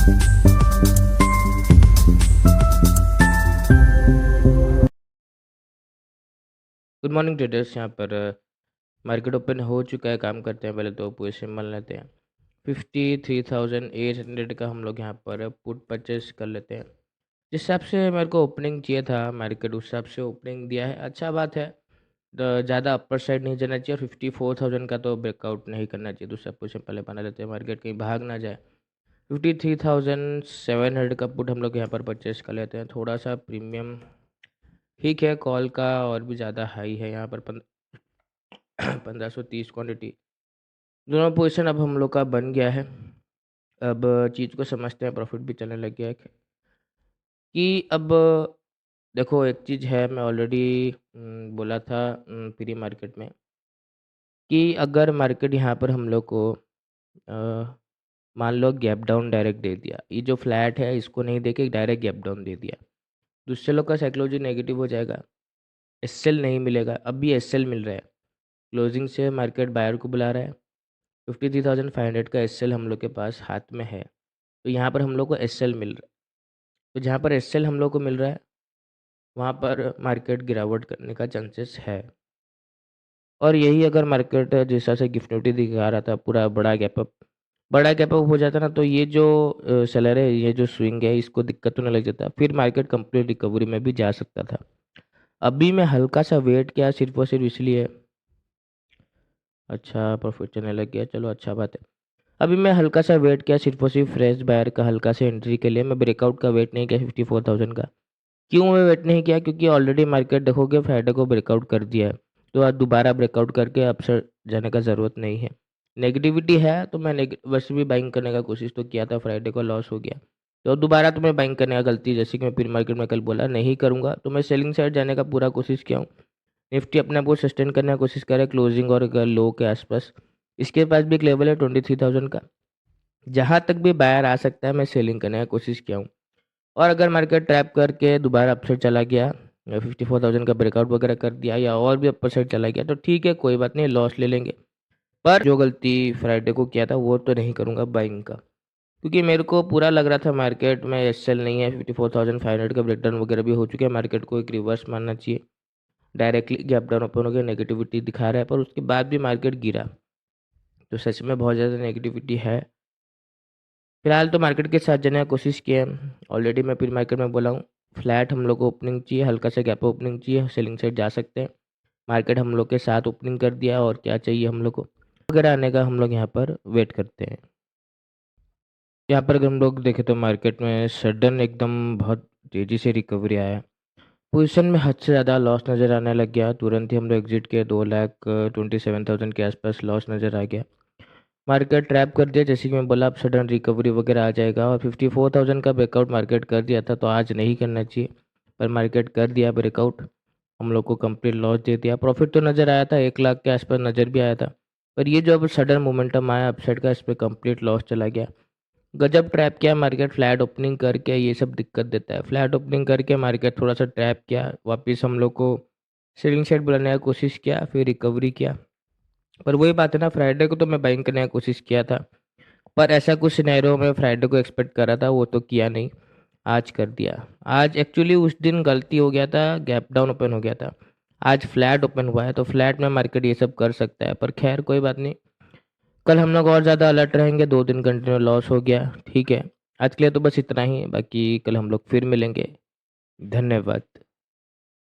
Good morning traders. यहाँ पर market open हो चुका है। काम करते हैं, पहले तो पोजीशन मान लेते हैं। 53,800 का हम लोग यहाँ पर पुट परचेस कर लेते हैं। जिस हिसाब से मेरे को ओपनिंग चाहिए था मार्केट, उस हिसाब से ओपनिंग दिया है, अच्छा बात है। ज़्यादा अपर साइड नहीं जाना चाहिए और 54,000 का तो ब्रेकआउट नहीं करना चाहिए। दूसरा पोजीशन पहले बना लेते हैं, मार्केट कहीं भाग ना जाए। 53,700 का पुट हम लोग यहाँ पर परचेस कर लेते हैं। थोड़ा सा प्रीमियम ठीक है, कॉल का और भी ज़्यादा हाई है यहाँ पर 1530 क्वांटिटी। दोनों पोजीशन अब हम लोग का बन गया है। अब चीज़ को समझते हैं, प्रॉफिट भी चलने लग गया है कि अब देखो एक चीज़ है, मैं ऑलरेडी बोला था प्री मार्केट में कि अगर मार्केट यहाँ पर हम लोग को मान लो गैप डाउन डायरेक्ट दे दिया, ये जो फ्लैट है इसको नहीं देके डायरेक्ट गैप डाउन दे दिया, दूसरे लोग का साइकोलॉजी नेगेटिव हो जाएगा, एसएल नहीं मिलेगा। अब भी एसएल मिल रहा है, क्लोजिंग से मार्केट बायर को बुला रहा है। 53,500 का एसएल हम लोग के पास हाथ में है, तो यहाँ पर हम लोग को एसएल मिल रहा है। तो जहाँ पर एसएल हम लोग को मिल रहा है वहाँ पर मार्केट गिरावट करने का चांसेस है। और यही अगर मार्केट जैसा से गिफ्ट निफ्टी दिखा रहा था, पूरा बड़ा गैप अप हो जाता ना, तो ये जो सेलर है, ये जो स्विंग है, इसको दिक्कत होने लग जाता, फिर मार्केट कंप्लीट रिकवरी में भी जा सकता था। अभी मैं हल्का सा वेट किया सिर्फ और सिर्फ इसलिए, अच्छा प्रॉफिट चलने लग गया, चलो अच्छा बात है। अभी मैं हल्का सा वेट किया सिर्फ और सिर्फ फ्रेश बायर का हल्का सा एंट्री के लिए। मैं ब्रेकआउट का वेट नहीं किया 54,000 का। क्यों मैं वेट नहीं किया? क्योंकि ऑलरेडी मार्केट देखोगे फ्राइडे को ब्रेकआउट कर दिया है, तो आज दोबारा ब्रेकआउट करके अपसाइड जाने का ज़रूरत नहीं है। नेगेटिविटी है तो मैं वैसे भी बाइंग करने का कोशिश तो किया था, फ्राइडे को लॉस हो गया, तो दोबारा तो मैं बाइंग करने का गलती, जैसे कि मैं प्री मार्केट में कल बोला नहीं करूँगा, तो मैं सेलिंग साइड जाने का पूरा कोशिश किया हूँ। निफ्टी अपने आप को सस्टेन करने की कोशिश करे क्लोजिंग और लो के आसपास। इसके पास भी एक लेवल है 23,000 का, जहाँ तक भी बायर आ सकता है मैं सेलिंग करने की कोशिश किया हूँ। और अगर मार्केट ट्रैप करके दोबारा अपसाइड चला गया या 54,000 का ब्रेकआउट वगैरह कर दिया या और भी अपर साइड चला गया, तो ठीक है, कोई बात नहीं, लॉस ले लेंगे। पर जो गलती फ्राइडे को किया था वो तो नहीं करूँगा बाइंग का, क्योंकि मेरे को पूरा लग रहा था मार्केट में एसएल नहीं है। 54,500 का ब्रेकडाउन वगैरह भी हो चुका है, मार्केट को एक रिवर्स मानना चाहिए। डायरेक्टली गैप डाउन ओपन हो गया, नेगेटिविटी दिखा रहा है, पर उसके बाद भी मार्केट गिरा, तो सच में बहुत ज़्यादा नेगेटिविटी है। फिलहाल तो मार्केट के साथ जाने की कोशिश की है। ऑलरेडी मैं प्री मार्केट में बोला हूँ, फ्लैट हम लोग को ओपनिंग चाहिए, हल्का सा गैप ओपनिंग चाहिए, सेलिंग साइड जा सकते हैं। मार्केट हम लोग के साथ ओपनिंग कर दिया, और क्या चाहिए हम लोग को वगैरह आने का, हम लोग यहाँ पर वेट करते हैं। यहाँ पर अगर हम लोग देखें तो मार्केट में सडन एकदम बहुत तेज़ी से रिकवरी आया है। पोजीशन में हद से ज़्यादा लॉस नज़र आने लग गया, तुरंत ही हम लोग एग्जिट किए। 2,27,000 के आसपास लॉस नज़र आ गया। मार्केट ट्रैप कर दिया, जैसे कि मैं बोला, अब सडन रिकवरी वगैरह आ जाएगा। और 54,000 का ब्रेकआउट मार्केट कर दिया था, तो आज नहीं करना चाहिए, पर मार्केट कर दिया ब्रेकआउट, हम लोग को कंप्लीट लॉस दे दिया। प्रॉफिट तो नज़र आया था, 1 लाख के आसपास नज़र भी आया था, पर ये जो अब सडन मोमेंटम आया अपसाइड का, इस पर कंप्लीट लॉस चला गया। गजब ट्रैप किया मार्केट, फ्लैट ओपनिंग करके ये सब दिक्कत देता है। फ्लैट ओपनिंग करके मार्केट थोड़ा सा ट्रैप किया, वापस हम लोग को सेलिंग साइड बुलाने की कोशिश किया, फिर रिकवरी किया। पर वही बात है ना, फ्राइडे को तो मैं बाइंग करने की कोशिश किया था, पर ऐसा कुछ सिनेरियो में फ्राइडे को एक्सपेक्ट कर रहा था, वो तो किया नहीं, आज कर दिया। आज एक्चुअली उस दिन गलती हो गया था, गैप डाउन ओपन हो गया था। आज फ्लैट ओपन हुआ है, तो फ्लैट में मार्केट ये सब कर सकता है, पर खैर कोई बात नहीं। कल हम लोग और ज़्यादा अलर्ट रहेंगे। 2 दिन कंटिन्यू लॉस हो गया, ठीक है। आज के लिए तो बस इतना ही, बाकी कल हम लोग फिर मिलेंगे। धन्यवाद।